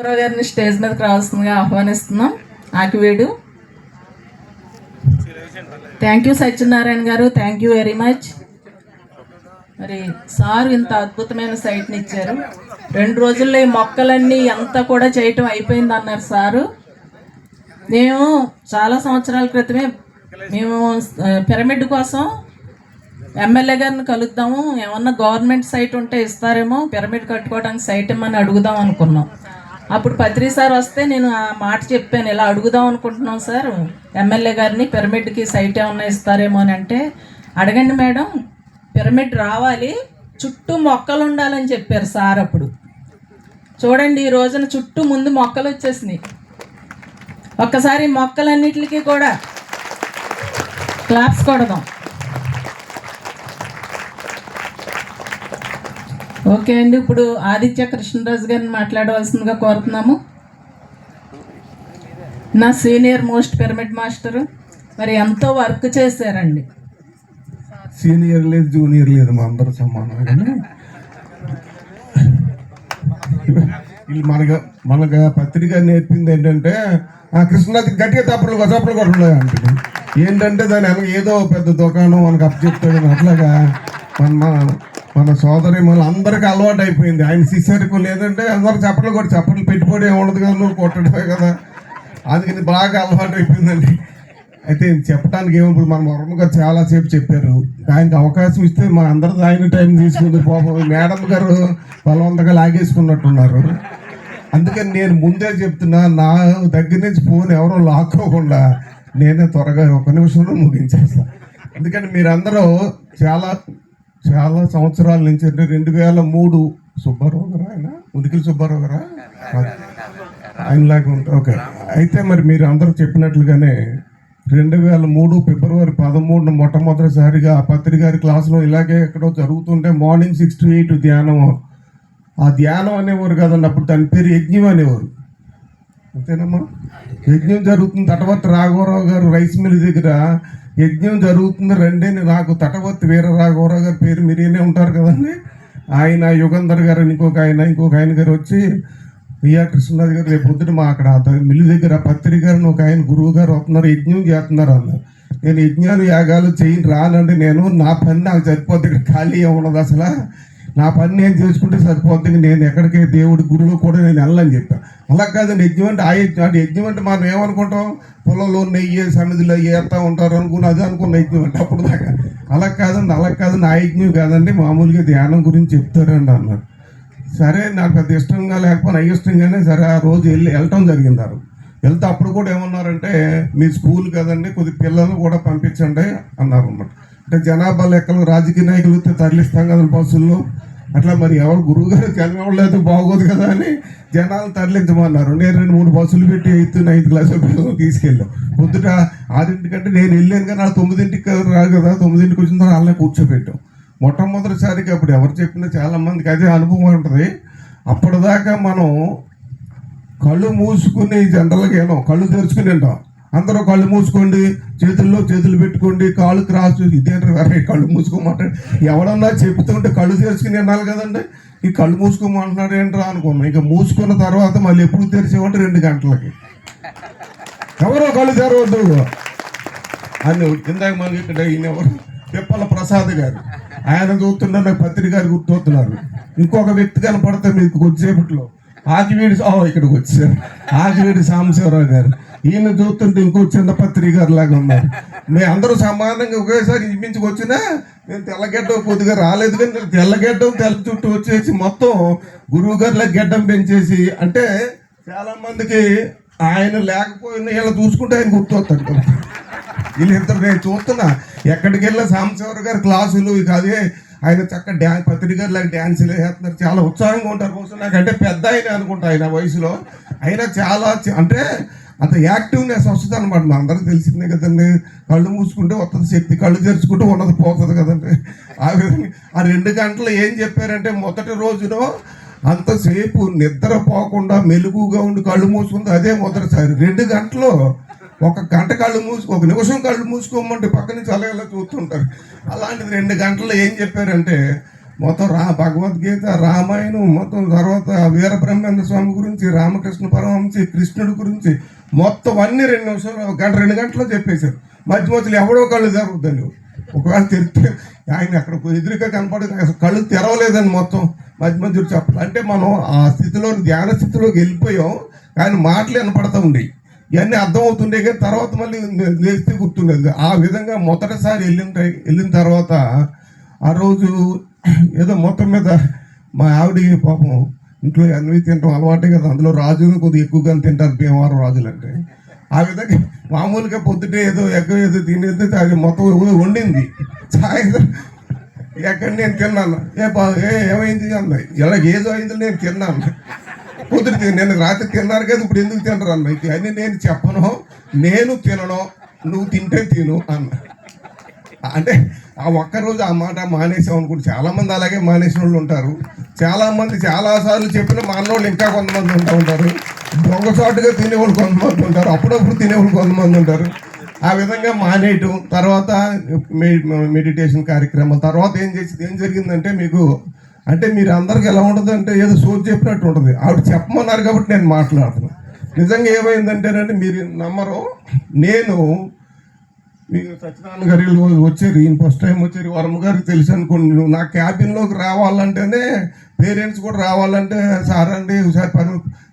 గారిని స్టేజ్ మీదకి రావాల్సిందిగా ఆహ్వానిస్తున్నాం. ఆకివేడు. థ్యాంక్ యూ సత్యనారాయణ గారు, థ్యాంక్ యూ వెరీ మచ్. మరి సారు ఇంత అద్భుతమైన సైట్ని ఇచ్చారు. 2 రోజుల్లో ఈ మొక్కలన్నీ అంతా కూడా చేయటం అయిపోయింది అన్నారు సారు. మేము చాలా సంవత్సరాల క్రితమే మేము పిరమిడ్ కోసం ఎమ్మెల్యే గారిని కలుద్దాము, ఏమన్నా గవర్నమెంట్ సైట్ ఉంటే ఇస్తారేమో, పిరమిడ్ కట్టుకోవడానికి సైట్ ఇమ్మని అడుగుదాం అనుకున్నాం. అప్పుడు పత్రి సార్ వస్తే నేను ఆ మాట చెప్పాను, ఇలా అడుగుదాం అనుకుంటున్నాం సార్ ఎమ్మెల్యే గారిని, పిరమిడ్కి సైట్ ఏమన్నా ఇస్తారేమో అని. అంటే అడగండి మేడం, పిరమిడ్ రావాలి, చుట్టూ మొక్కలు ఉండాలని చెప్పారు సార్. అప్పుడు చూడండి, ఈ రోజున చుట్టూ ముందు మొక్కలు వచ్చేసినాయి. ఒక్కసారి మొక్కలన్నిటికీ కూడా క్లాప్స్ కొడదాం. ఓకే అండి, ఇప్పుడు ఆదిత్య కృష్ణరాజు గారిని మాట్లాడవలసిందిగా కోరుతున్నాము. నా సీనియర్ మోస్ట్ పిరమిడ్ మాస్టర్, మరి ఎంతో వర్క్ చేశారండి. సీనియర్ లేదు, జూనియర్ లేదు, మా అందరూ సమానం. మనకు పత్రిక నేర్పింది ఏంటంటే కృష్ణరాజు గట్టిగా తప్పలు కూడా ఉన్నాయి అంటే ఏంటంటే దాని ఏదో పెద్ద దుకాణం మనకు అప్పు చెప్తాడు. అట్లాగా మన సోదరి మన అందరికీ అలవాటు అయిపోయింది. ఆయన శిష్యకు లేదంటే అందరూ చప్పట్లు పెట్టుబడి ఏముండదు కదా, నువ్వు కొట్టడమే కదా, అందుకని బాగా అలవాటు అయిపోయిందండి. అయితే చెప్పడానికి ఏమో మన వర్మ గారు చాలాసేపు చెప్పారు. ఆయనకి అవకాశం ఇస్తే మా అందరిది ఆయన టైం తీసుకుంది. పాపం మేడం గారు బలవంతంగా లాగేసుకున్నట్టున్నారు. అందుకని నేను ముందే చెప్తున్నా, నా దగ్గర నుంచి ఫోన్ ఎవరో లాక్కోకుండా నేనే త్వరగా 1 నిమిషంలో ముగించేస్తాను. ఎందుకంటే మీరందరూ చాలా సంవత్సరాల నుంచి, అంటే 2003 సుబ్బారావు గారు, ఆయన ఉదికిలి సుబ్బారావు గారా ఆయనలాగా ఉంటారు. ఓకే, అయితే మరి మీరు అందరూ చెప్పినట్లుగానే 2003 ఫిబ్రవరి 13 మొట్టమొదటిసారిగా ఆ పత్రి గారి క్లాసులో ఇలాగే ఎక్కడో జరుగుతుంటే మార్నింగ్ 6 to 8 ధ్యానం. ఆ ధ్యానం అనేవారు కదండి, అప్పుడు దాని పేరు యజ్ఞం అనేవారు, అంతేనమ్మా. యజ్ఞం జరుగుతుంది. తటవర్తి రాఘవరావు గారు రైస్ మిల్ దగ్గర యజ్ఞం జరుగుతుంది రండి. నాకు తటవర్తి వీర రాఘవరావు గారి పేరు మీరేనే ఉంటారు కదండి, ఆయన యుగంధర్ గారు ఇంకొక ఆయన గారు వచ్చి, విఆర్ కృష్ణరాజు గారు రేపు పొద్దున మా అక్కడ మిల్లు దగ్గర పత్రి గారిని ఒక ఆయన గురువు గారు వస్తున్నారు, యజ్ఞం చేస్తున్నారు అన్నారు. నేను యజ్ఞాలు యాగాలు చేయని రానండి, నేను నా పని నాకు సరిపోద్ది, ఇక్కడ ఖాళీ ఏమున్నది అసలు, నా పని నేను చేసుకుంటే సరిపోద్ది, నేను ఎక్కడికి దేవుడి గురువు కూడా నేను వెళ్ళని చెప్పాను. అలా కాదండి, యజ్ఞం అంటే యజ్ఞం అంటే మనం ఏమనుకుంటాం, పొలంలో నెయ్యి సమిధిలో ఏరుతూ ఉంటారు అనుకుని అది అనుకున్న యజ్ఞం అంటే అప్పుడు దాకా. అలా కాదండి, ఆ యజ్ఞం కాదండి, మామూలుగా ధ్యానం గురించి చెప్తారండి అన్నారు. సరే, నాకు పెద్ద ఇష్టంగా లేకపోతే అయిష్టంగానే సరే ఆ రోజు వెళ్ళటం జరిగింది. వెళ్తే అప్పుడు కూడా ఏమన్నారంటే, మీ స్కూల్ కదండి, కొద్ది పిల్లలు కూడా పంపించండి అన్నారు అన్నమాట. అంటే జనాభా లెక్కలు రాజకీయ నాయకులు తరలిస్తాం కదా బస్సుల్లో, అట్లా మరి ఎవరు గురువు గారు కనివ్వలేదు బాగోదు కదా అని జనాలు తరలించమన్నారు. నేను 2-3 బస్సులు పెట్టి 8th క్లాస్ పిల్లలు తీసుకెళ్ళాం. పొద్దుట 6 నేను వెళ్ళాను కానీ 9కి రాదు కదా, 9కి వచ్చిన తర్వాత వాళ్ళని కూర్చోబెట్టాం. మొట్టమొదటిసారికి అప్పుడు ఎవరు చెప్పినా చాలా మందికి అదే అనుభవం ఉంటుంది. అప్పటిదాకా మనం కళ్ళు మూసుకుని జనరల్గా ఏమో కళ్ళు తెరుచుకుని ఉంటాం. అందరూ కళ్ళు మూసుకోండి, చేతుల్లో చేతులు పెట్టుకోండి, కాళ్ళు క్రాస్, ఇదేంటారు వేరే కళ్ళు మూసుకోమంటాడు. ఎవడన్నా చెప్తుంటే కళ్ళు తెరుచుకుని వినాలి కదండి, ఈ కళ్ళు మూసుకోమంటున్నాడు ఏంట్రా అనుకున్నాం. ఇక మూసుకున్న తర్వాత మళ్ళీ ఎప్పుడు తెరిచేవంటే 2 గంటలకి, ఎవరో కళ్ళు తెరవద్దు అని. ఇందాక మనకి ఇక్కడ ఈయన ఎవరు, పిప్పల ప్రసాద్ గారు, ఆయన చూస్తుంటే నాకు పత్రి గారు గుర్తవుతున్నారు. ఇంకొక వ్యక్తి కనపడితే మీకు కొద్దిసేపట్లో ఆకివేడి ఇక్కడికి వచ్చారు, ఆకివేడి సాంబశివరావు గారు. ఈయన చూస్తుంటే ఇంకో చిన్న పత్రి గారు లాగా ఉన్నారు. మేము అందరూ సమానంగా ఒకేసారి ఇంచుమించుకు వచ్చినా నేను తెల్లగడ్డం కొద్దిగా రాలేదు, కానీ తెల్ల చుట్టూ వచ్చేసి మొత్తం గురువు గారిలా గెడ్డం పెంచేసి, అంటే చాలా మందికి ఆయన లేకపోయినా ఇలా చూసుకుంటే ఆయన గుర్తొస్తాడు కదా. వీళ్ళిద్దరు నేను చూస్తున్నా, ఎక్కడికి వెళ్ళా సాంబశివరావు గారి క్లాసులు, ఇక అదే ఆయన చక్కగా పత్రి గారు లాగా డ్యాన్సులు వేస్తున్నారు, చాలా ఉత్సాహంగా ఉంటారు. కోసం నాకంటే పెద్ద ఆయన అనుకుంటా ఆయన వయసులో, అయినా చాలా అంటే అంత యాక్టివ్నెస్ వస్తుంది అనమాట. మా అందరికీ తెలిసిందే కదండి, కళ్ళు మూసుకుంటే వస్తుంది శక్తి, కళ్ళు తెరుచుకుంటే ఉన్నది పోతుంది కదండి. ఆ విధంగా ఆ 2 గంటలు ఏం చెప్పారంటే, మొదటి రోజులో అంతసేపు నిద్రపోకుండా మెలుగుగా ఉండి కళ్ళు మూసుకుంది అదే మొదటిసారి. 2 గంటలు 1 గంట కళ్ళు 1 నిమిషం కళ్ళు మూసుకోమంటే పక్క నుంచి అలా చూస్తుంటారు. అలాంటిది 2 గంటలు ఏం చెప్పారంటే, మొత్తం భగవద్గీత, రామాయణం, మొత్తం తర్వాత వీరబ్రహ్మేంద్ర స్వామి గురించి, రామకృష్ణ పరమహంస, కృష్ణుడి గురించి మొత్తం అన్ని 2 నిమిషాలు, 2 గంటలు చెప్పేశారు. మధ్య మధ్యలో ఎవడో కళ్ళు తెరవద్దని, ఒకవేళ తెరిస్తే ఆయన అక్కడ ఎదురుగా కనపడదు, అసలు కళ్ళు తెరవలేదని మొత్తం మధ్య మధ్యలో చెప్పాలి. అంటే మనం ఆ స్థితిలో, ధ్యాన స్థితిలోకి వెళ్ళిపోయాం, కానీ మాటలు వినపడతా ఉండేవి, ఇవన్నీ అర్థమవుతుండే. కానీ తర్వాత మళ్ళీ లేస్తే గుర్తుండేది. ఆ విధంగా మొదటిసారి వెళ్ళిన తర్వాత ఆ రోజు ఏదో మొత్తం మీద మా ఆవిడ పాపం ఇంట్లో అన్నీ తినడం అలవాటే కదా, అందులో రాజులు కొద్దిగా ఎక్కువగా తింటారు భీమవరం రాజులు అంటే. ఆ విధంగా మామూలుగా పొద్దుటే ఏదో ఏదో తినేది, అది మొత్తం వండింది. సాయంత్రం ఎక్కడ నేను తిన్నాను, ఏమైంది అన్నాయి, ఇలా ఏదో అయింది నేను తిన్నాను, పొద్దుట నేను రాత్రి తిన్నారు కదా, ఇప్పుడు ఎందుకు తినరు అన్న. అని నేను చెప్పను, నేను తినను, నువ్వు తింటే తిను అన్న. అంటే ఆ ఒక్కరోజు ఆ మాట మానేసాం అనుకుంటే, చాలామంది అలాగే మానేసిన వాళ్ళు ఉంటారు. చాలామంది చాలాసార్లు చెప్పిన మానవాళ్ళు ఇంకా కొంతమంది ఉంటారు, దొంగసాటుగా తినేవాళ్ళు కొంతమంది ఉంటారు, అప్పుడప్పుడు తినేవాళ్ళు కొంతమంది ఉంటారు. ఆ విధంగా మానేయటం, తర్వాత మెడిటేషన్ కార్యక్రమాలు, తర్వాత ఏం జరిగిందంటే మీకు అంటే మీరు అందరికి ఎలా ఉంటుంది అంటే ఏదో సోచి చెప్పినట్టు ఉంటుంది. ఆవిడ చెప్పమన్నారు కాబట్టి నేను మాట్లాడుతున్నాను. నిజంగా ఏమైందంటేనంటే మీరు నమ్మరు, నేను మీకు సత్యనారాయణ గారు వచ్చారు, ఈయన ఫస్ట్ టైం వచ్చారు, వర్మ గారికి తెలుసు అనుకోండి. నువ్వు నా క్యాబిన్లోకి రావాలంటేనే, పేరెంట్స్ కూడా రావాలంటే సార్ అండి ఒకసారి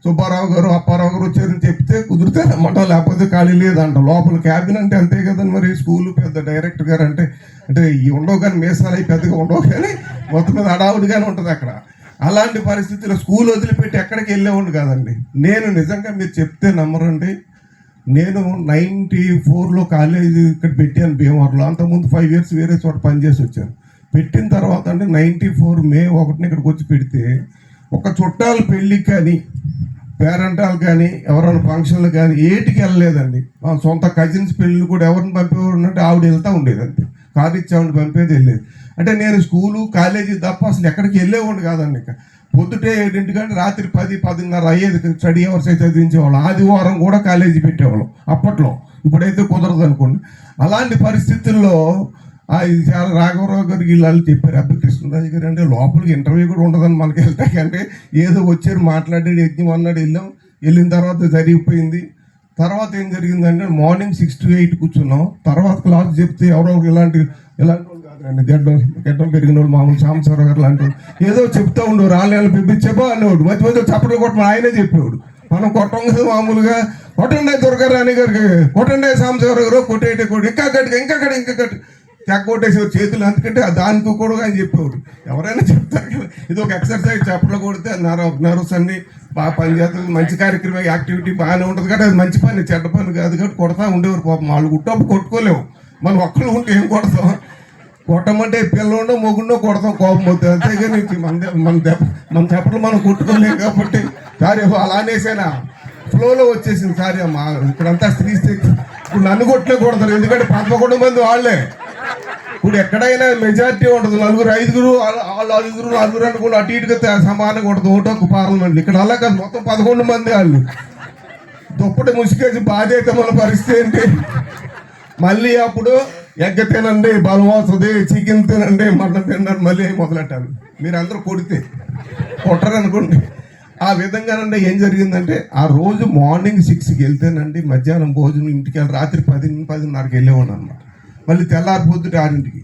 సుబ్బారావు గారు, అప్పారావు గారు వచ్చారని చెప్తే కుదిరితే రమ్మంట, లేకపోతే ఖాళీ లేదంట. లోపల క్యాబిన్ అంటే అంతే కదండి, మరి స్కూల్ పెద్ద డైరెక్టర్ గారు అంటే ఇవి ఉండవు కానీ, మీసాలు అవి పెద్దగా ఉండవు కానీ మొత్తం మీద హడావుడిగానే ఉంటుంది అక్కడ. అలాంటి పరిస్థితుల్లో స్కూల్ వదిలిపెట్టి ఎక్కడికి వెళ్ళేవాడిని కాదండి. నేను నిజంగా మీరు చెప్తే నమ్మరండి, నేను 94లో కాలేజీ ఇక్కడ పెట్టాను భీమవరంలో. అంతకుముందు 5 years వేరే చోట పనిచేసి వచ్చాను. పెట్టిన తర్వాత అంటే 94 May 1 ఇక్కడికి వచ్చి పెడితే, ఒక చుట్టాలు పెళ్ళికి కానీ, పేరెంటాలు కానీ, ఎవరైనా ఫంక్షన్లు కానీ ఏటికి వెళ్ళలేదండి. మా సొంత కజిన్స్ పెళ్ళిళ్ళు కూడా ఎవరిని పంపేవాడు అంటే ఆవిడ వెళ్తూ ఉండేదండి, కారు ఇచ్చావిడ పంపేది వెళ్ళేది. అంటే నేను స్కూలు కాలేజీ తప్ప అసలు ఎక్కడికి వెళ్ళేవాడిని కాదండి. ఇక పొద్దుటే 7 గంటల రాత్రి 10-10:30 అయ్యేది స్టడీ అవర్స్ అయితే చదివించేవాళ్ళం. ఆదివారం కూడా కాలేజీ పెట్టేవాళ్ళం అప్పట్లో, ఇప్పుడైతే కుదరదు అనుకోండి. అలాంటి పరిస్థితుల్లో ఇది చాలా రాఘవరావు గారికి వీళ్ళు చెప్పారు, అబ్బాయి కృష్ణరాజు గారు అంటే లోపలికి ఇంటర్వ్యూ కూడా ఉండదని మనకి వెళ్తాకంటే, ఏదో వచ్చారు మాట్లాడాడు, యజ్ఞం అన్నాడు, వెళ్ళిన తర్వాత జరిగిపోయింది. తర్వాత ఏం జరిగిందంటే మార్నింగ్ 6 to 8 కూర్చున్నాం. తర్వాత క్లాస్ చెప్తే ఎవరో ఇలాంటి వాళ్ళు కాదండి, గడ్డం పెరిగిన వాళ్ళు, మామూలు సాంబశివరావు గారు లాంటి వాళ్ళు ఏదో చెప్తూ ఉండేవారు, ఆన్లైన్లో పిలిపించేపో అనేవాడు. మధ్య మధ్య చప్పట్లు కొట్టమని ఆయనే చెప్పేవాడు. మనం కొట్టం కదా మామూలుగా, కొట్టండి దుర్గారాణి గారికి, కొట్టండి సాంబశివరావు గారు, కొట్టేటే ఇంకా గట్టి తెగ కొట్టేసేవారు చేతులు. అందుకంటే దానికి కూడా ఆయన చెప్పేవాడు. ఎవరైనా చెప్తారు కదా, ఇది ఒక ఎక్సర్సైజ్, చప్పట్లు కొడితే నర్వస్ అన్ని బాగా పనిచేస్తుంది, మంచి కార్యక్రమం, యాక్టివిటీ బాగానే ఉంటుంది కాబట్టి అది మంచి పని, చెడ్డ పని కాదు కాబట్టి కొడతా ఉండేవారు. పాపం వాళ్ళు గుట్టప్పుడు కొట్టుకోలేము, మనం ఒక్కళ్ళు ఉంటే ఏం కొడతాం, కొట్టమంటే పిల్లలు మొగుండో కొడతాం, కోపం అవుతుంది, అంతేగాని మన చెప్పట్లు మనం కొట్టుకోలేము. కాబట్టి సారీ అలా అనేసేనా ఫ్లోలో వచ్చేసింది. సారీ అమ్మా, ఇక్కడంతా స్త్రీ ఇప్పుడు నన్ను కొట్లే కొడతారు, ఎందుకంటే 11 మంది వాళ్ళే. ఇప్పుడు ఎక్కడైనా మెజారిటీ ఉంటుంది, 4-5 వాళ్ళు 5-4 అనుకుని అటు ఇటుగా సమానంగా ఉంటుంది ఓటు పార్లమెంట్. ఇక్కడ అలా కాదు, మొత్తం 11 మంది వాళ్ళు. దుప్పటి ముసుకేసి బాధ అయితే మన పరిస్థితి ఏంటి? మళ్ళీ అప్పుడు ఎగ్గ తినండి బలం వస్తుంది, చికెన్ తినండి, మటన్ తినండి, మళ్ళీ మొదలెట్టాలి. మీరు అందరూ కొట్టరనుకోండి. ఆ విధంగానండి ఏం జరిగిందంటే, ఆ రోజు మార్నింగ్ 6కి వెళ్తేనండి మధ్యాహ్నం భోజనం ఇంటికి వెళ్ళి రాత్రి 10-10:30కి వెళ్ళేవాడు అనమాట. మళ్ళీ తెల్లారి పొద్దుట 6కి.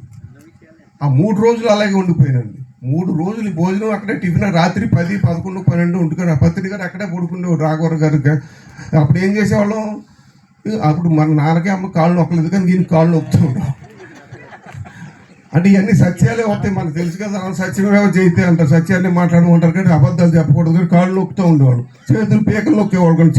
ఆ 3 రోజులు అలాగే ఉండిపోయానండి. 3 రోజులు భోజనం అక్కడే, టిఫిన్ రాత్రి 10, 11, 12 వండుకొని ఆ పత్రిక గారు అక్కడే పడుకునేవాడు రాఘవరావు గారు. అప్పుడు ఏం చేసేవాళ్ళం, అప్పుడు మన నాన్నకి అమ్మ కాళ్ళు నొక్కలేదు కానీ దీనికి కాళ్ళు నొక్కుతూ ఉండవు. అంటే ఇవన్నీ సత్యాలే వస్తాయి, మనకు తెలుసు కదా, సత్యమేవ జయితే అంటారు, సత్యాన్ని మాట్లాడమంటారు కానీ అబద్ధాలు చెప్పకూడదు కానీ కాళ్ళు నొక్కుతూ ఉండేవాళ్ళు. చేతులు పీకలు నొక్కేవాళ్ళు కానీ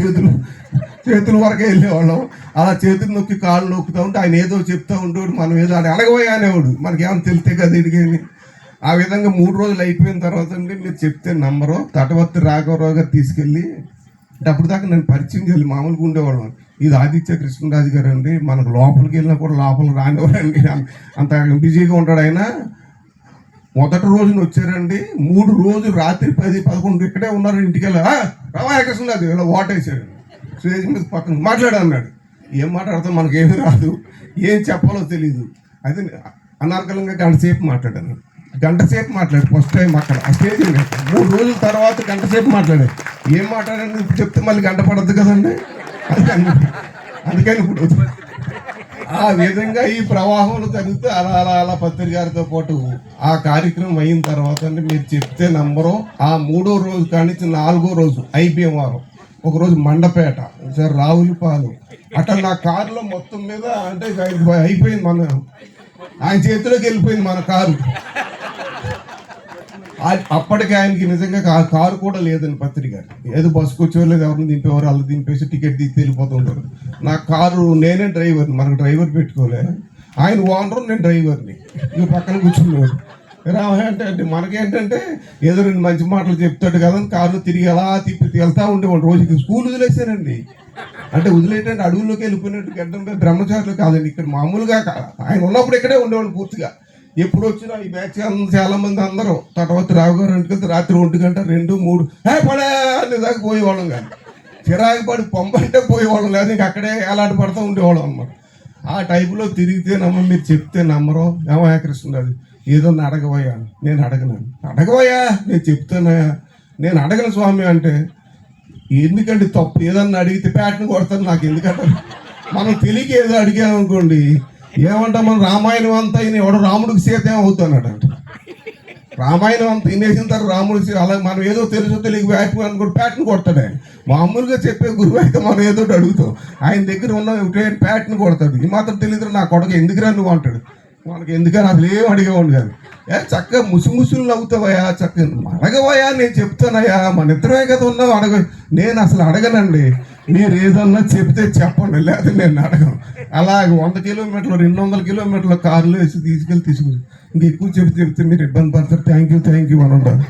చేతుల వరకే వెళ్ళేవాళ్ళం. అలా చేతులు నొక్కి కాళ్ళు నొక్కుతూ ఉంటే ఆయన ఏదో చెప్తూ ఉండేవాడు, మనం ఏదో అని అడగబోయే అనేవాడు, మనకేమైనా తెలితే కదా ఇడిగేది. ఆ విధంగా 3 రోజులు అయిపోయిన తర్వాత అండి, మీరు చెప్తే నమ్మరు, తటవర్తి రాఘవరావు గారు తీసుకెళ్ళి, అంటే అప్పుడు దాకా నేను పరిచయం చేయాలి, మామూలుగా ఉండేవాళ్ళం. ఇది ఆదిత్య కృష్ణరాజు గారు అండి, మనకు లోపలికి వెళ్ళినా కూడా లోపలికి రానివ్వరండి, అంత బిజీగా ఉంటాడు ఆయన. మొదటి రోజున వచ్చారండి, 3 రోజులు రాత్రి 10-11 ఇక్కడే ఉన్నారు. ఇంటికి వెళ్ళి రామయ్య కృష్ణరాజు ఇలా ఓటేసాడు, స్టేజ్ మీద పక్కన మాట్లాడన్నాడు. ఏం మాట్లాడతాం, మనకేమీ రాదు, ఏం చెప్పాలో తెలీదు. అయితే అనార్కలంగా గంట సేపు మాట్లాడాను. గంట సేపు మాట్లాడు ఫస్ట్ టైం అక్కడ ఆ స్టేజ్ మీద 3 రోజుల తర్వాత గంట సేపు మాట్లాడాడు. ఏం మాట్లాడండి చెప్తే మళ్ళీ గంట పడద్దు కదండి, అందుకని ఇప్పుడు ఆ విధంగా ఈ ప్రవాహంలో జరుగుతూ అలా అలా అలా పత్రి గారితో పాటు ఆ కార్యక్రమం అయిన తర్వాత అంటే మీరు చెప్తే నంబరు ఆ 3వ రోజు కానీ 4వ రోజు ఐబీఎం వారం, ఒకరోజు మండపేట, సార్ రావులపాలు, అట్లా నా కారులో మొత్తం మీద అంటే అయిపోయింది, ఆయన చేతిలోకి వెళ్ళిపోయింది మన కారు. అప్పటికి ఆయనకి నిజంగా కారు కూడా లేదని పత్రిక ఏదో బస్సుకు వచ్చేవాళ్ళు ఎవరిని దింపేవారు, అలా దింపేసి టికెట్ తీసి వెళ్ళిపోతుంటారు. నా కారు నేనే డ్రైవర్ని, మనకు డ్రైవర్ పెట్టుకోలే, ఆయన ఓనరు నేను డ్రైవర్ని, ఇక పక్కన కూర్చున్నాడు. అంటే మనకేంటంటే ఏదో 2 మంచి మాటలు చెప్తాడు కదా అని కారులో తిరిగి అలా తిప్పి వెళ్తా ఉండేవాడు. రోజుకి స్కూల్ వదిలేశారండి, అంటే వదిలేటంటే అడవుల్లోకి వెళ్ళిపోయినట్టు గడ్డం బ్రహ్మచారులు కాదండి, ఇక్కడ మామూలుగా ఆయన ఉన్నప్పుడు ఇక్కడే ఉండేవాడు పూర్తిగా. ఎప్పుడు వచ్చినా ఈ బ్యాచ్ చాలా మంది అందరూ తర్వాత రావు గారు ఇంటికి రాత్రి 1 గంట 2, 3 పడే దాకా పోయేవాళ్ళం, కానీ చిరాకు పడి పంపంటే పోయేవాళ్ళం, లేదా ఇంక అక్కడే ఎలాంటి పడుతూ ఉండేవాళ్ళం అన్నమాట. ఆ టైపులో తిరిగితే మీరు చెప్తే నమ్మరో. ఏమయ్యా కృష్ణరాజు ఏదో అడగబోయా, నేను అడగబోయా నేను చెప్తానయా, నేను అడగను స్వామి అంటే, ఎందుకంటే తప్పు ఏదన్నా అడిగితే ప్యాట్ని కొడతాను, నాకు ఎందుకంటే మనం తెలియక ఏదో అడిగామనుకోండి ఏమంటా, మనం రామాయణం అంతా ఎవడో రాముడికి సీత ఏమవుతున్నాడు అంటే, రామాయణం అంతా వినేసిన తర్వాత రాముడికి అలా మనం ఏదో తెలుసో తెలియక వ్యాపం అనుకోండి ప్యాట్ని కొడతాడు ఆయన. మామూలుగా చెప్పే గురువు అయితే మనం ఏదో అడుగుతాం, ఆయన దగ్గర ఉన్న ప్యాట్ని కొడతాడు. ఈ మాత్రం తెలియదు నా కొడుకు ఎందుకురా నువ్వు అంటాడు. మనకి ఎందుకని అసలు ఏం అడిగేవాడు కాదు. చక్కగా ముసుముసులు నవ్వుతావయ్యా, చక్కగా అడగవయ్యా, నేను చెప్తానయ్యా, మన ఇద్దరమే కదా ఉన్నావు, నేను అసలు అడగనండి, మీరు ఏదన్నా చెప్తే చెప్పండి, లేదా నేను అడగను. అలాగే 100 కిలోమీటర్లు 200 కిలోమీటర్ల కారులో వేసి తీసుకెళ్ళి ఇంక ఎక్కువ చెప్తే మీరు ఇబ్బంది పడతారు. థ్యాంక్ యూ అని ఉంటారు.